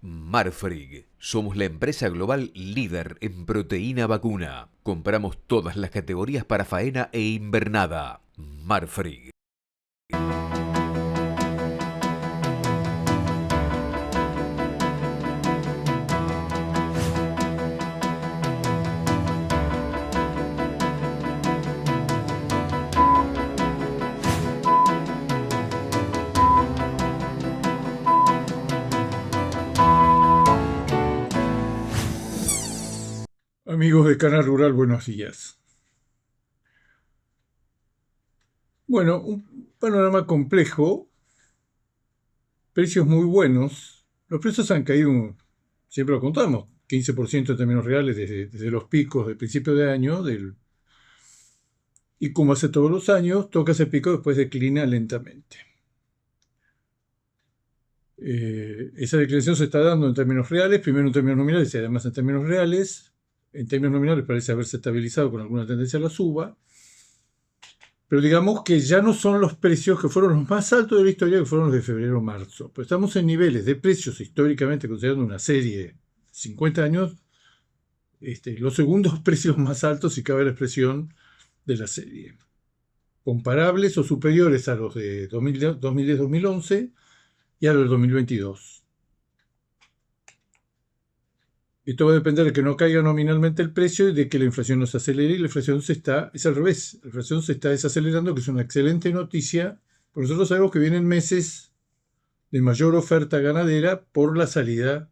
Marfrig. Somos la empresa global líder en proteína vacuna. Compramos todas las categorías para faena e invernada. Marfrig. Amigos de Canal Rural, buenos días. Bueno, un panorama complejo, precios muy buenos. Los precios han caído, siempre lo contamos, 15% en términos reales desde los picos del principio de año, y como hace todos los años, toca ese pico, después declina lentamente. Esa declinación se está dando en términos reales, primero en términos nominales y además en términos reales. En términos nominales parece haberse estabilizado con alguna tendencia a la suba. Pero digamos que ya no son los precios que fueron los más altos de la historia, que fueron los de febrero-marzo. Pero estamos en niveles de precios históricamente, considerando una serie de 50 años, los segundos precios más altos, si cabe la expresión, de la serie. Comparables o superiores a los de 2010-2011 y a los de 2022. Esto va a depender de que no caiga nominalmente el precio y de que la inflación no se acelere, y la inflación es al revés. La inflación se está desacelerando, que es una excelente noticia, porque nosotros sabemos que vienen meses de mayor oferta ganadera por la salida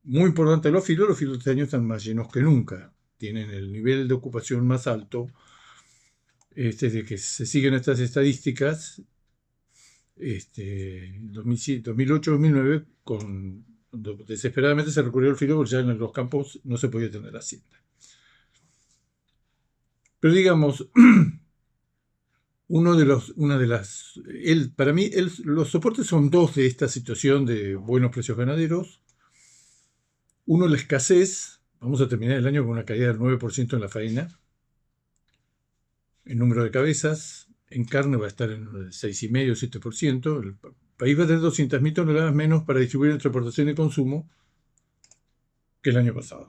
muy importante de los filos. Los filos de este año están más llenos que nunca. Tienen el nivel de ocupación más alto. Desde que se siguen estas estadísticas, 2008-2009, desesperadamente se recurrió al filo porque ya en los campos no se podía tener hacienda. Pero digamos, para mí los soportes son dos de esta situación de buenos precios ganaderos. Uno, la escasez. Vamos a terminar el año con una caída del 9% en la faena, en número de cabezas. En carne va a estar en el 6,5-7%. El país va a tener 200.000 toneladas menos para distribuir entre exportación y consumo que el año pasado.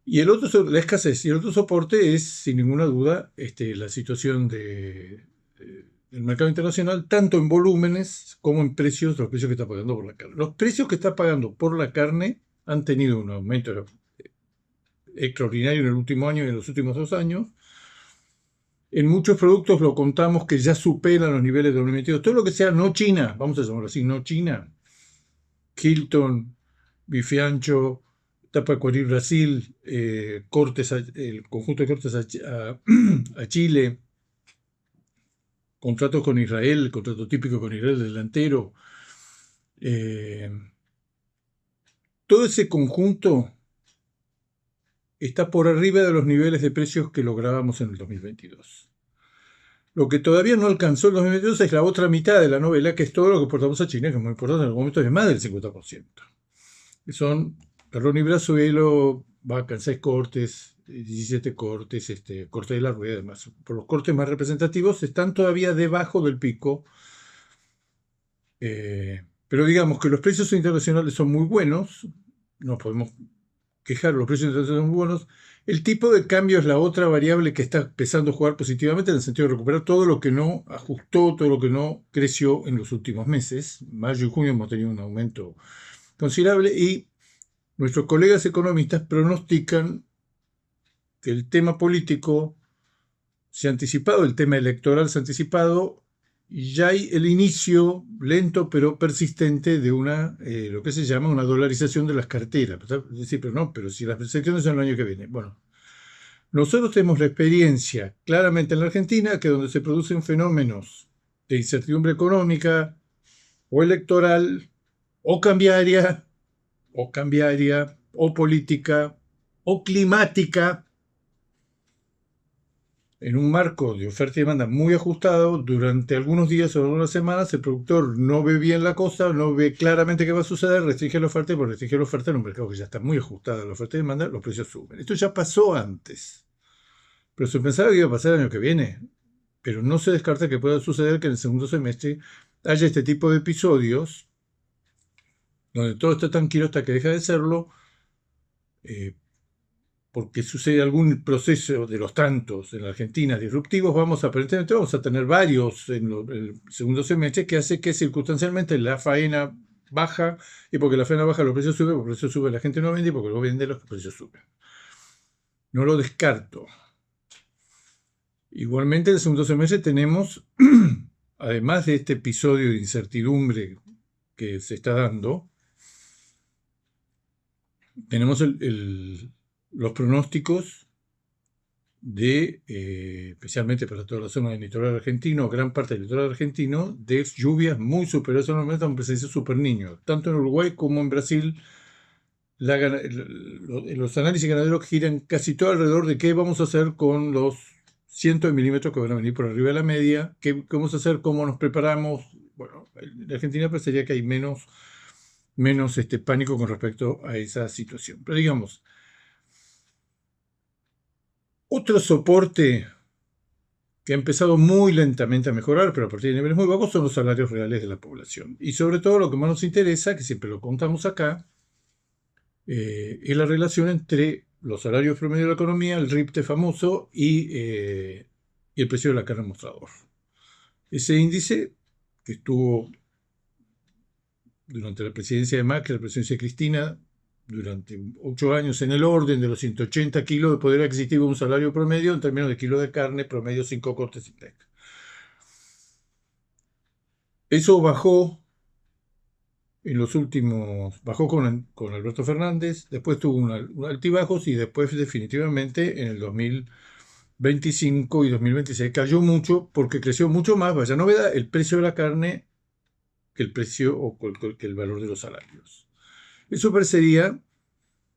Y la escasez, y el otro soporte es, sin ninguna duda, la situación del mercado internacional, tanto en volúmenes como en precios, los precios que está pagando por la carne. Los precios que está pagando por la carne han tenido un aumento extraordinario en el último año y en los últimos 2 años. En muchos productos lo contamos que ya superan los niveles de 2022. Todo lo que sea no China, vamos a llamarlo así, no China. Hilton, bife ancho, Tapacuarí Brasil, el conjunto de cortes a Chile, contratos con Israel, el contrato típico con Israel delantero. Todo ese conjunto está por arriba de los niveles de precios que lográbamos en el 2022. Lo que todavía no alcanzó el 2022 es la otra mitad de la novela, que es todo lo que exportamos a China, que es muy importante, en algún momento es más del 50%. Que son perrón y brazuelo, vaca en 6 cortes, 17 cortes, corte de la rueda, además. Por los cortes más representativos están todavía debajo del pico. Pero digamos que los precios internacionales son muy buenos, no podemos quejar, los precios internacionales son muy buenos. El tipo de cambio es la otra variable que está empezando a jugar positivamente, en el sentido de recuperar todo lo que no ajustó, todo lo que no creció en los últimos meses. Mayo y junio hemos tenido un aumento considerable y nuestros colegas economistas pronostican que el tema político se ha anticipado, el tema electoral se ha anticipado, y ya hay el inicio lento pero persistente de lo que se llama una dolarización de las carteras. Es decir, pero si las elecciones son el año que viene. Bueno, nosotros tenemos la experiencia claramente en la Argentina que donde se producen fenómenos de incertidumbre económica o electoral o cambiaria o política o climática, en un marco de oferta y demanda muy ajustado, durante algunos días o algunas semanas el productor no ve bien la cosa, no ve claramente qué va a suceder, restringe la oferta, y por restringir la oferta en un mercado que ya está muy ajustado a la oferta y demanda, los precios suben. Esto ya pasó antes, pero se pensaba que iba a pasar el año que viene, pero no se descarta que pueda suceder que en el segundo semestre haya este tipo de episodios donde todo está tranquilo hasta que deja de serlo, eh, porque sucede algún proceso de los tantos en la Argentina disruptivos, aparentemente vamos a tener varios en el segundo semestre que hace que circunstancialmente la faena baja, y porque la faena baja los precios suben, porque los precios suben la gente no vende, y porque no vende los precios suben. No lo descarto. Igualmente, en el segundo semestre tenemos, además de este episodio de incertidumbre que se está dando, tenemos los pronósticos de, especialmente para toda la zona del litoral argentino, gran parte del litoral argentino, de lluvias muy superiores a normalmente, aunque se dice super niño. Tanto en Uruguay como en Brasil, los análisis ganaderos giran casi todo alrededor de qué vamos a hacer con los cientos de milímetros que van a venir por arriba de la media, qué vamos a hacer, cómo nos preparamos. Bueno, en Argentina parecería que hay menos pánico con respecto a esa situación. Pero digamos, otro soporte que ha empezado muy lentamente a mejorar, pero a partir de niveles muy bajos, son los salarios reales de la población. Y sobre todo lo que más nos interesa, que siempre lo contamos acá, es la relación entre los salarios promedio de la economía, el RIPTE famoso, y el precio de la carne mostrador. Ese índice, que estuvo durante la presidencia de Macri, la presidencia de Cristina, durante 8 años en el orden de los 180 kilos de poder adquisitivo de un salario promedio en términos de kilos de carne, promedio 5 cortes y tech. Eso bajó en los últimos, bajó con Alberto Fernández, después tuvo un altibajos y después definitivamente en el 2025 y 2026 cayó mucho porque creció mucho más, vaya novedad, el precio de la carne que el precio o que el valor de los salarios. Eso parecería,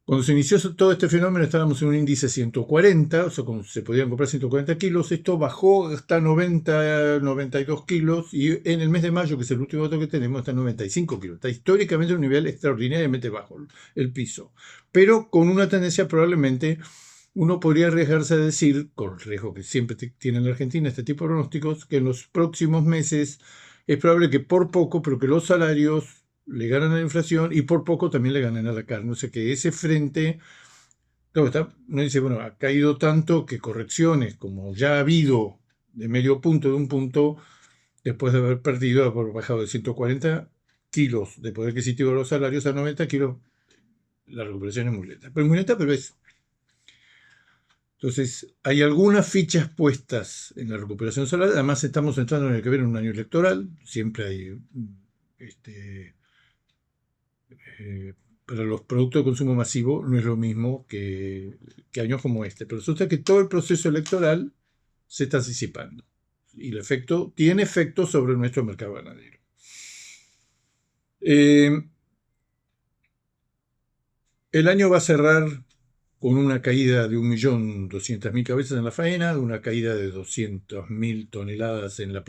cuando se inició todo este fenómeno estábamos en un índice 140, o sea, se podían comprar 140 kilos, esto bajó hasta 90, 92 kilos y en el mes de mayo, que es el último dato que tenemos, está en 95 kilos. Está históricamente en un nivel extraordinariamente bajo el piso, pero con una tendencia probablemente, uno podría arriesgarse a decir, con el riesgo que siempre tiene en la Argentina este tipo de pronósticos, que en los próximos meses es probable que por poco, pero que los salarios le ganan a la inflación y por poco también le ganan a la carne. O sea que ese frente, claro, uno dice, bueno, ha caído tanto que correcciones, como ya ha habido de medio punto, de un punto, después de haber perdido, haber bajado de 140 kilos de poder adquisitivo de los salarios a 90 kilos, la recuperación es muy lenta. Pero muy lenta, pero es. Entonces, hay algunas fichas puestas en la recuperación salarial. Además, estamos entrando en el que viene un año electoral. Siempre hay para los productos de consumo masivo no es lo mismo que años como este. Pero resulta que todo el proceso electoral se está anticipando. Y tiene efecto sobre nuestro mercado ganadero. El año va a cerrar con una caída de 1.200.000 cabezas en la faena, de una caída de 200.000 toneladas en la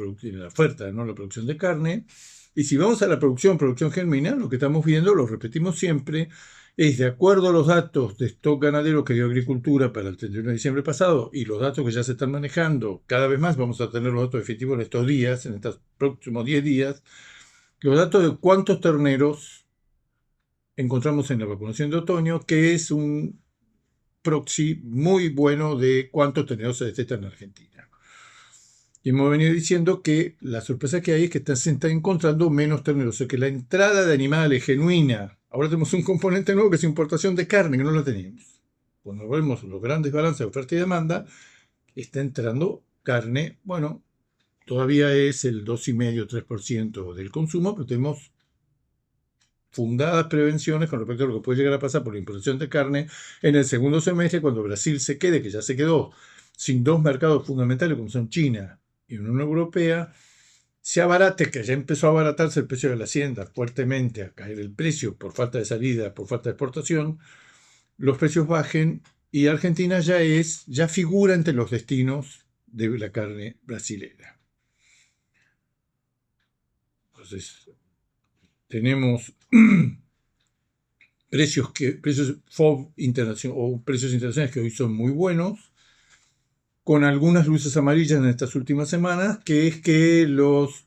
oferta, no la producción de carne. Y si vamos a la producción genuina, lo que estamos viendo, lo repetimos siempre, es de acuerdo a los datos de stock ganadero que dio Agricultura para el 31 de diciembre pasado y los datos que ya se están manejando, cada vez más vamos a tener los datos efectivos en estos días, en estos próximos 10 días, los datos de cuántos terneros encontramos en la vacunación de otoño, que es un proxy muy bueno de cuántos terneros se detectan en Argentina. Y hemos venido diciendo que la sorpresa que hay es que se están encontrando menos terneros, o sea que la entrada de animales genuina, ahora tenemos un componente nuevo que es importación de carne, que no la teníamos. Cuando vemos los grandes balances de oferta y demanda, está entrando carne, bueno, todavía es el 2,5-3% del consumo, pero tenemos fundadas prevenciones con respecto a lo que puede llegar a pasar por la importación de carne en el segundo semestre, cuando Brasil se quede, que ya se quedó, sin dos mercados fundamentales como son China y Unión Europea, se abarate, que ya empezó a abaratarse el precio de la hacienda fuertemente, a caer el precio por falta de salida, por falta de exportación, los precios bajen y Argentina ya figura entre los destinos de la carne brasilera. Entonces, tenemos precios FOB internacional, o precios internacionales que hoy son muy buenos, con algunas luces amarillas en estas últimas semanas, que es que los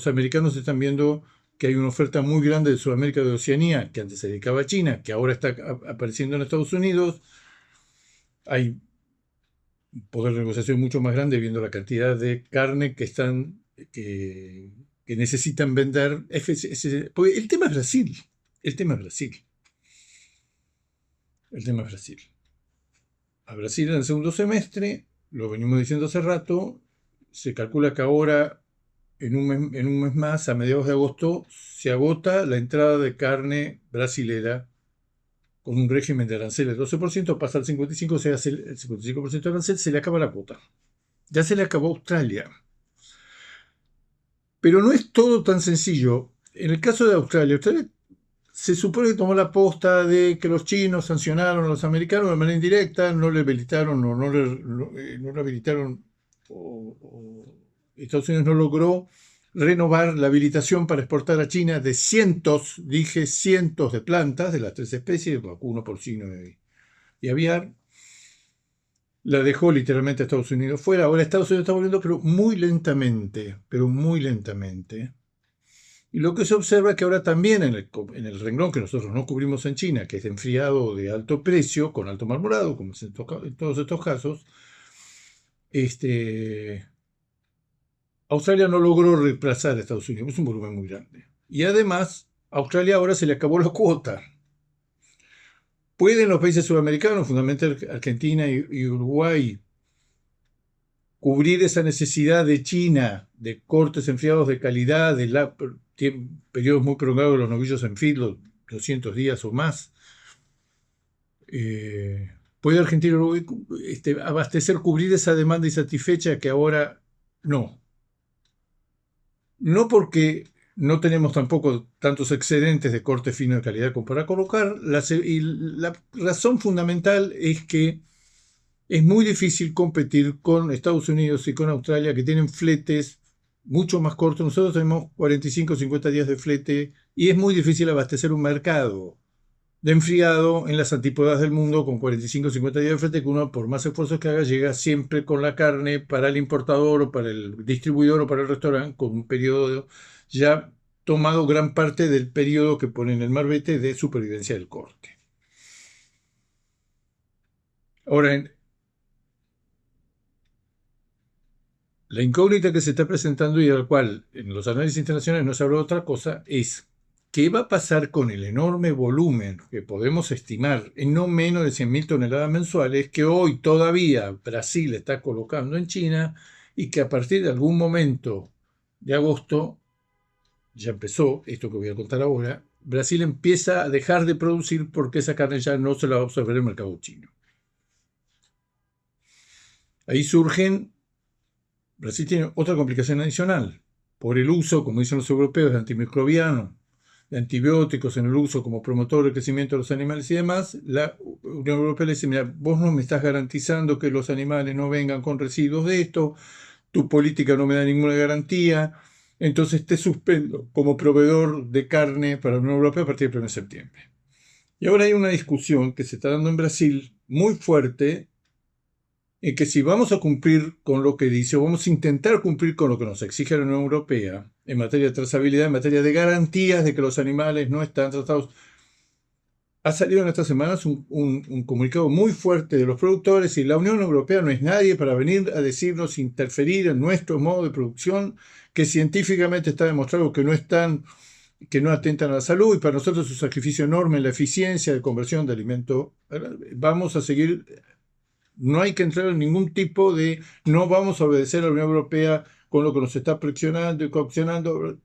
americanos están viendo que hay una oferta muy grande de Sudamérica de Oceanía, que antes se dedicaba a China, que ahora está apareciendo en Estados Unidos. Hay un poder de negociación mucho más grande viendo la cantidad de carne que necesitan vender. Porque el tema es Brasil. El tema es Brasil. El tema es Brasil. A Brasil en el segundo semestre, lo venimos diciendo hace rato, se calcula que ahora, en un mes más, a mediados de agosto, se agota la entrada de carne brasilera con un régimen de arancel del 12%, pasa al 55%, o sea, el 55% de arancel, se le acaba la cuota. Ya se le acabó Australia. Pero no es todo tan sencillo. En el caso de Australia se supone que tomó la posta de que los chinos sancionaron a los americanos de manera indirecta, no le habilitaron o no le habilitaron, o Estados Unidos no logró renovar la habilitación para exportar a China de cientos de plantas de las 3 especies, vacuno, porcino y aviar. La dejó literalmente a Estados Unidos fuera. Ahora Estados Unidos está volviendo, pero muy lentamente, pero muy lentamente. Y lo que se observa es que ahora también en el renglón que nosotros no cubrimos en China, que es enfriado de alto precio, con alto marmolado, como es en todos estos casos, Australia no logró reemplazar a Estados Unidos, es un volumen muy grande. Y además, a Australia ahora se le acabó la cuota. ¿Pueden los países sudamericanos, fundamentalmente Argentina y Uruguay, cubrir esa necesidad de China de cortes enfriados de calidad, periodos muy prolongados de los novillos en feed, los 200 días o más? ¿Puede Argentina y Uruguay abastecer, cubrir esa demanda insatisfecha que ahora no? No porque no tenemos tampoco tantos excedentes de corte fino de calidad como para colocar, y la razón fundamental es que es muy difícil competir con Estados Unidos y con Australia, que tienen fletes mucho más cortos. Nosotros tenemos 45 o 50 días de flete y es muy difícil abastecer un mercado de enfriado en las antípodas del mundo con 45 o 50 días de flete, que uno, por más esfuerzos que haga, llega siempre con la carne para el importador o para el distribuidor o para el restaurante, con un periodo ya tomado gran parte del periodo que pone en el marbete de supervivencia del corte. Ahora, la incógnita que se está presentando y al cual en los análisis internacionales no se habla de otra cosa es qué va a pasar con el enorme volumen que podemos estimar en no menos de 100.000 toneladas mensuales que hoy todavía Brasil está colocando en China y que a partir de algún momento de agosto, ya empezó esto que voy a contar ahora, Brasil empieza a dejar de producir porque esa carne ya no se la va a absorber el mercado chino. Ahí Brasil tiene otra complicación adicional. Por el uso, como dicen los europeos, de antimicrobianos, de antibióticos en el uso como promotor del crecimiento de los animales y demás, la Unión Europea le dice, mira, vos no me estás garantizando que los animales no vengan con residuos de esto, tu política no me da ninguna garantía, entonces te suspendo como proveedor de carne para la Unión Europea a partir del 1 de septiembre. Y ahora hay una discusión que se está dando en Brasil muy fuerte, en que si vamos a cumplir con lo que dice, o vamos a intentar cumplir con lo que nos exige la Unión Europea en materia de trazabilidad, en materia de garantías de que los animales no están tratados, ha salido en estas semanas un comunicado muy fuerte de los productores y la Unión Europea no es nadie para venir a decirnos, interferir en nuestro modo de producción, que científicamente está demostrado que no atentan a la salud y para nosotros es un sacrificio enorme en la eficiencia de conversión de alimento. Vamos a seguir. No hay que entrar en ningún tipo no vamos a obedecer a la Unión Europea con lo que nos está presionando y coaccionando.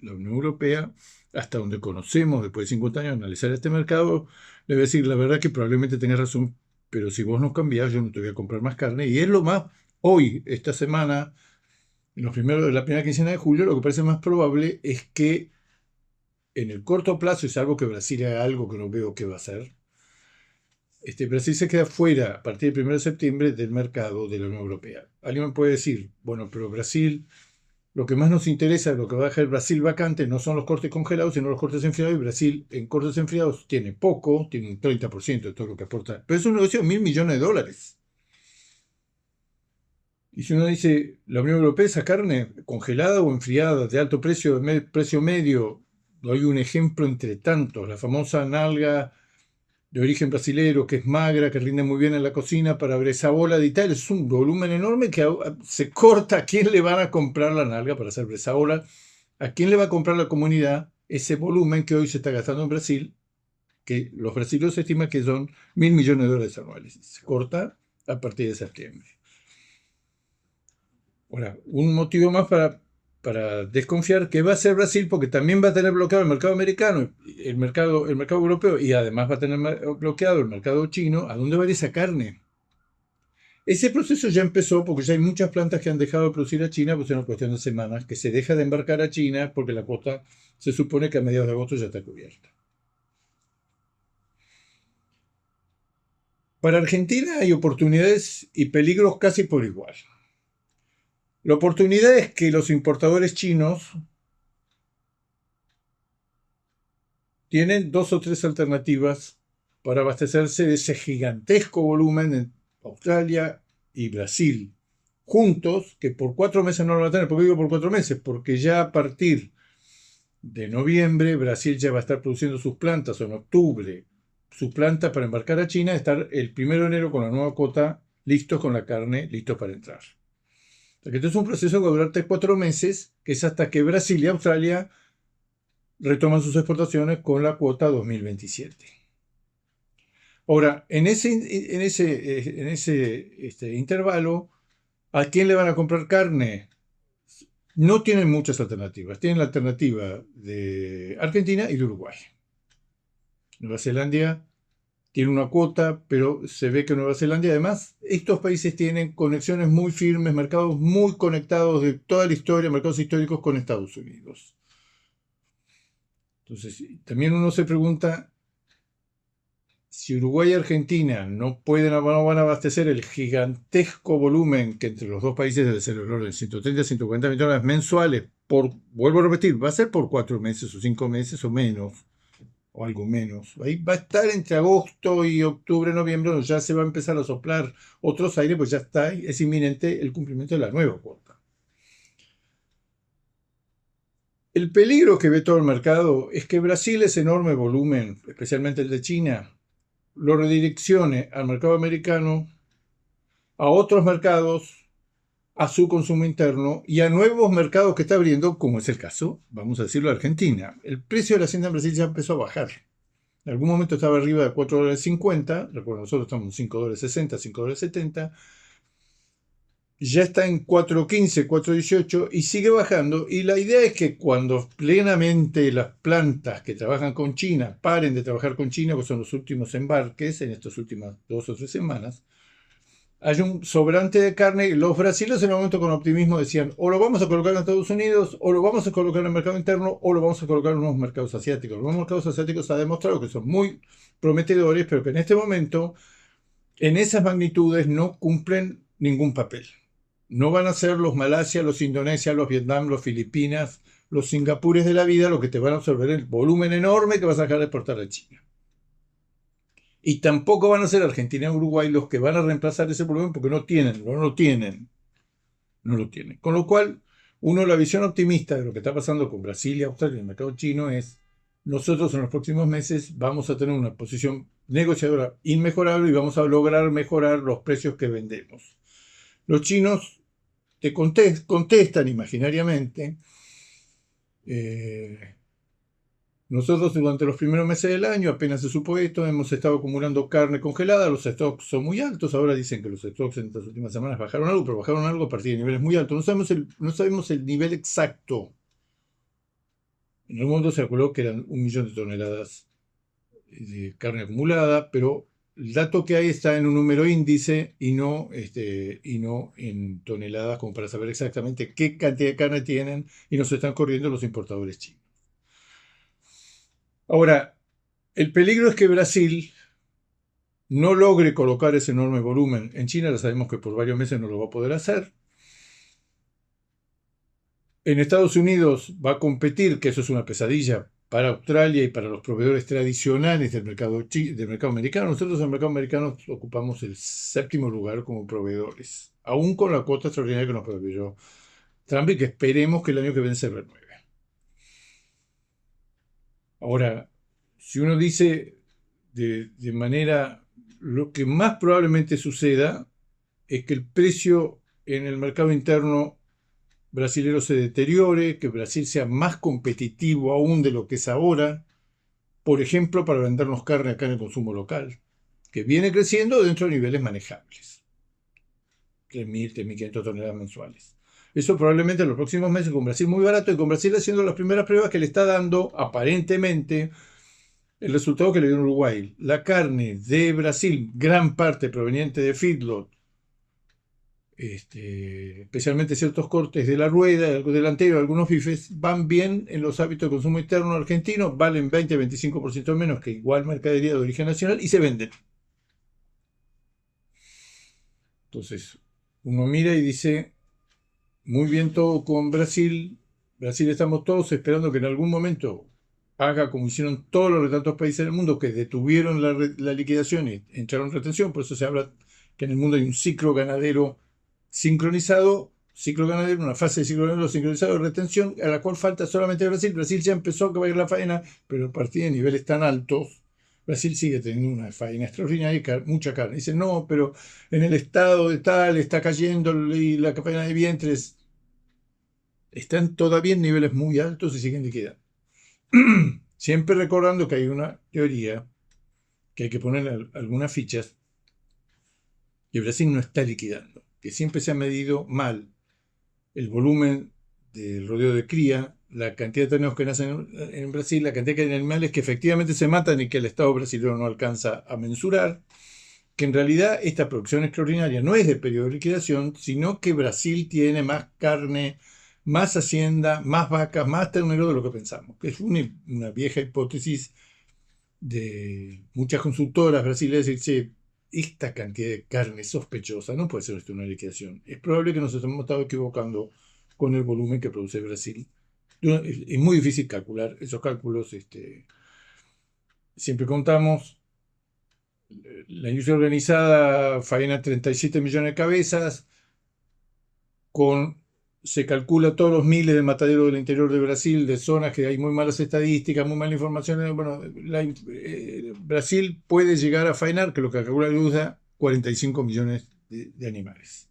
La Unión Europea, hasta donde conocemos, después de 50 años de analizar este mercado, le voy a decir, la verdad que probablemente tengas razón, pero si vos no cambiás, yo no te voy a comprar más carne. Y es lo más, hoy, esta semana, en la primera quincena de julio, lo que parece más probable es que en el corto plazo, y salvo que Brasil haga algo que no veo que va a hacer, Brasil se queda fuera a partir del 1 de septiembre del mercado de la Unión Europea. Alguien puede decir, bueno, pero Brasil, lo que más nos interesa, lo que va a dejar Brasil vacante, no son los cortes congelados, sino los cortes enfriados, y Brasil en cortes enfriados tiene poco, tiene un 30% de todo lo que aporta. Pero es un negocio de $1.000 millones. Y si uno dice, la Unión Europea, esa carne congelada o enfriada, de alto precio, precio medio, doy un ejemplo entre tantos, la famosa nalga de origen brasilero, que es magra, que rinde muy bien en la cocina para bresaola de Italia, es un volumen enorme que se corta. ¿A quién le van a comprar la nalga para hacer bresaola? ¿A quién le va a comprar la comunidad ese volumen que hoy se está gastando en Brasil? Que los brasileños estiman que son $1.000 millones anuales. Se corta a partir de septiembre. Ahora, un motivo más para desconfiar que va a ser Brasil, porque también va a tener bloqueado el mercado americano, el mercado europeo, y además va a tener bloqueado el mercado chino. ¿A dónde va a ir esa carne? Ese proceso ya empezó porque ya hay muchas plantas que han dejado de producir a China, pues en una cuestión de semanas, que se deja de embarcar a China porque la costa se supone que a mediados de agosto ya está cubierta. Para Argentina hay oportunidades y peligros casi por igual. La oportunidad es que los importadores chinos tienen dos o tres alternativas para abastecerse de ese gigantesco volumen en Australia y Brasil, juntos, que por 4 meses no lo van a tener. ¿Por qué digo por 4 meses? Porque ya a partir de noviembre Brasil ya va a estar produciendo sus plantas, o en octubre, sus plantas para embarcar a China, estar el 1 de enero con la nueva cuota, listos con la carne, listos para entrar. O sea que esto es un proceso que va a durar 3-4 meses, que es hasta que Brasil y Australia retoman sus exportaciones con la cuota 2027. Ahora, en ese intervalo, ¿a quién le van a comprar carne? No tienen muchas alternativas. Tienen la alternativa de Argentina y de Uruguay. Nueva Zelanda tiene una cuota, pero se ve que Nueva Zelanda, además, estos países tienen conexiones muy firmes, mercados muy conectados de toda la historia, mercados históricos con Estados Unidos. Entonces, también uno se pregunta, si Uruguay y Argentina no van a abastecer el gigantesco volumen que entre los dos países debe ser el orden de 130-140 millones mensuales, vuelvo a repetir, va a ser por 4 meses o 5 meses o menos, o algo menos. Ahí va a estar entre agosto y octubre, noviembre, donde ya se va a empezar a soplar otros aires, pues ya está, es inminente el cumplimiento de la nueva cuota. El peligro que ve todo el mercado es que Brasil, ese enorme volumen, especialmente el de China, lo redireccione al mercado americano, a otros mercados, a su consumo interno y a nuevos mercados que está abriendo, como es el caso, vamos a decirlo, de Argentina. El precio de la hacienda en Brasil ya empezó a bajar. En algún momento estaba arriba de $4.50, recuerdo, nosotros estamos en $5.60, $5.70, ya está en 4.15, 4.18 y sigue bajando. Y la idea es que cuando plenamente las plantas que trabajan con China paren de trabajar con China, que son los últimos embarques en estas últimas 2 o 3 semanas, hay un sobrante de carne. Los brasileños en el momento con optimismo decían, o lo vamos a colocar en Estados Unidos, o lo vamos a colocar en el mercado interno, o lo vamos a colocar en unos mercados asiáticos. Los mercados asiáticos ha demostrado que son muy prometedores, pero que en este momento, en esas magnitudes, no cumplen ningún papel. No van a ser los Malasia, los Indonesia, los Vietnam, los Filipinas, los Singapures de la vida, lo que te van a absorber el volumen enorme que vas a dejar de exportar a China. Y tampoco van a ser Argentina y Uruguay los que van a reemplazar ese volumen porque no lo tienen. Con lo cual, la visión optimista de lo que está pasando con Brasil y Australia en el mercado chino es, nosotros en los próximos meses vamos a tener una posición negociadora inmejorable y vamos a lograr mejorar los precios que vendemos. Los chinos te contestan imaginariamente. Nosotros durante los primeros meses del año, apenas se supo esto, hemos estado acumulando carne congelada, los stocks son muy altos, ahora dicen que los stocks en estas últimas semanas bajaron algo, pero bajaron algo a partir de niveles muy altos. No sabemos el nivel exacto. En el mundo se calculó que eran 1 millón de toneladas de carne acumulada, pero el dato que hay está en un número índice y no en toneladas, como para saber exactamente qué cantidad de carne tienen, y nos están corriendo los importadores chinos. Ahora, el peligro es que Brasil no logre colocar ese enorme volumen en China. Ya sabemos que por varios meses no lo va a poder hacer. En Estados Unidos va a competir, que eso es una pesadilla para Australia y para los proveedores tradicionales del mercado americano. Nosotros en el mercado americano ocupamos el 7º lugar como proveedores. aún con la cuota extraordinaria que nos proveyó Trump y que esperemos que el año que viene se renueve. Ahora, si uno dice de manera, lo que más probablemente suceda es que el precio en el mercado interno brasilero se deteriore, que Brasil sea más competitivo aún de lo que es ahora, por ejemplo, para vendernos carne acá en el consumo local, que viene creciendo dentro de niveles manejables, 3.000, 3.500 toneladas mensuales. Eso probablemente en los próximos meses, con Brasil muy barato y con Brasil haciendo las primeras pruebas que le está dando, aparentemente, el resultado que le dio en Uruguay. La carne de Brasil, gran parte proveniente de feedlot, especialmente ciertos cortes de la rueda, el delantero, algunos bifes, van bien en los hábitos de consumo interno argentino, valen 20-25% menos que igual mercadería de origen nacional y se venden. Entonces, uno mira y dice, muy bien todo con Brasil. Brasil estamos todos esperando que en algún momento haga como hicieron todos los tantos países del mundo que detuvieron la liquidación y entraron en retención. Por eso se habla que en el mundo hay un ciclo ganadero sincronizado, una fase de ciclo ganadero sincronizado de retención, a la cual falta solamente Brasil. Brasil ya empezó a caer la faena, pero a partir de niveles tan altos, Brasil sigue teniendo una faena extraordinaria y mucha carne. Dice, no, pero en el estado de tal está cayendo y la faena de vientres. Están todavía en niveles muy altos y siguen liquidando. Siempre recordando que hay una teoría que hay que poner algunas fichas, que Brasil no está liquidando, que siempre se ha medido mal el volumen del rodeo de cría, la cantidad de terneros que nacen en Brasil, la cantidad de animales que efectivamente se matan y que el Estado brasileño no alcanza a mensurar, que en realidad esta producción extraordinaria no es de periodo de liquidación, sino que Brasil tiene más carne, más hacienda, más vacas, más ternero de lo que pensamos, que es una vieja hipótesis de muchas consultoras brasileñas, dice, esta cantidad de carne sospechosa no puede ser esto una liquidación. Es probable que nos hemos estado equivocando con el volumen que produce Brasil. Es muy difícil calcular esos cálculos. Siempre contamos, la industria organizada faena 37 millones de cabezas, se calcula todos los miles de mataderos del interior de Brasil, de zonas que hay muy malas estadísticas, muy mala información. Bueno, Brasil puede llegar a faenar, que lo que calcula la USDA, 45 millones de animales.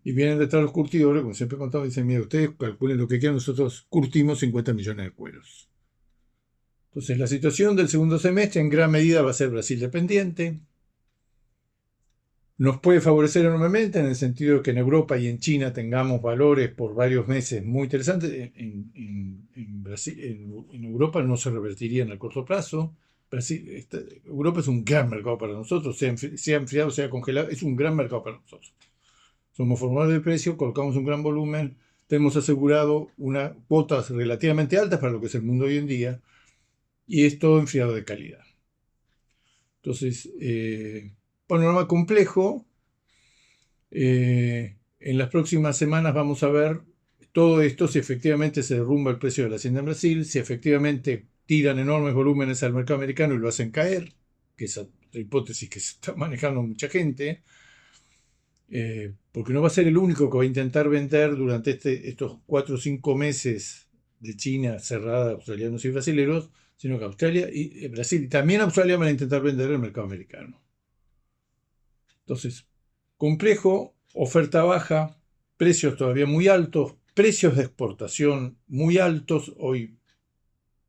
Y vienen detrás los curtidores, como siempre he contado, dicen, mira, ustedes calculen lo que quieran, nosotros curtimos 50 millones de cueros. Entonces, la situación del segundo semestre en gran medida va a ser Brasil dependiente. Nos puede favorecer enormemente en el sentido de que en Europa y en China tengamos valores por varios meses muy interesantes. En Europa no se revertiría en el corto plazo. Europa es un gran mercado para nosotros, sea enfriado, sea congelado, es un gran mercado para nosotros. Somos formadores de precio, colocamos un gran volumen, tenemos asegurado unas cuotas relativamente altas para lo que es el mundo hoy en día, y es todo enfriado de calidad. Entonces, panorama complejo. En las próximas semanas vamos a ver todo esto, si efectivamente se derrumba el precio de la hacienda en Brasil, si efectivamente tiran enormes volúmenes al mercado americano y lo hacen caer, que es la hipótesis que se está manejando mucha gente, porque no va a ser el único que va a intentar vender durante estos 4 o 5 meses de China cerrada a australianos y brasileños, sino que Australia y Brasil y también Australia van a intentar vender el mercado americano. Entonces, complejo, oferta baja, precios todavía muy altos, precios de exportación muy altos. Hoy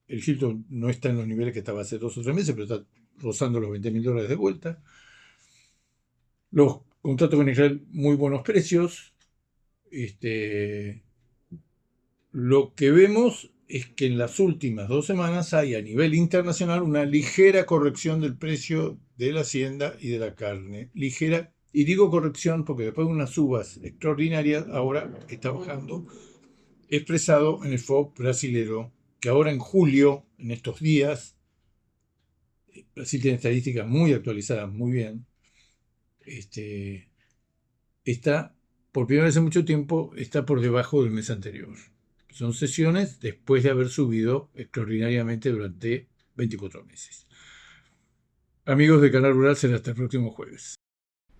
el Hilton no está en los niveles que estaba hace 2 o 3 meses, pero está rozando los $20.000 de vuelta. Los contratos con Israel, muy buenos precios. Lo que vemos es que en las últimas 2 semanas hay a nivel internacional una ligera corrección del precio de la hacienda y de la carne. Ligera, y digo corrección porque después de unas subas extraordinarias, ahora está bajando, expresado en el FOB brasilero, que ahora en julio, en estos días, Brasil tiene estadísticas muy actualizadas, muy bien, está, por primera vez en mucho tiempo, está por debajo del mes anterior. Son sesiones después de haber subido extraordinariamente durante 24 meses. Amigos de Canal Rural, será hasta el próximo jueves.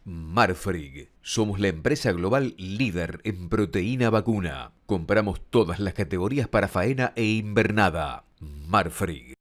Marfrig. Somos la empresa global líder en proteína vacuna. Compramos todas las categorías para faena e invernada. Marfrig.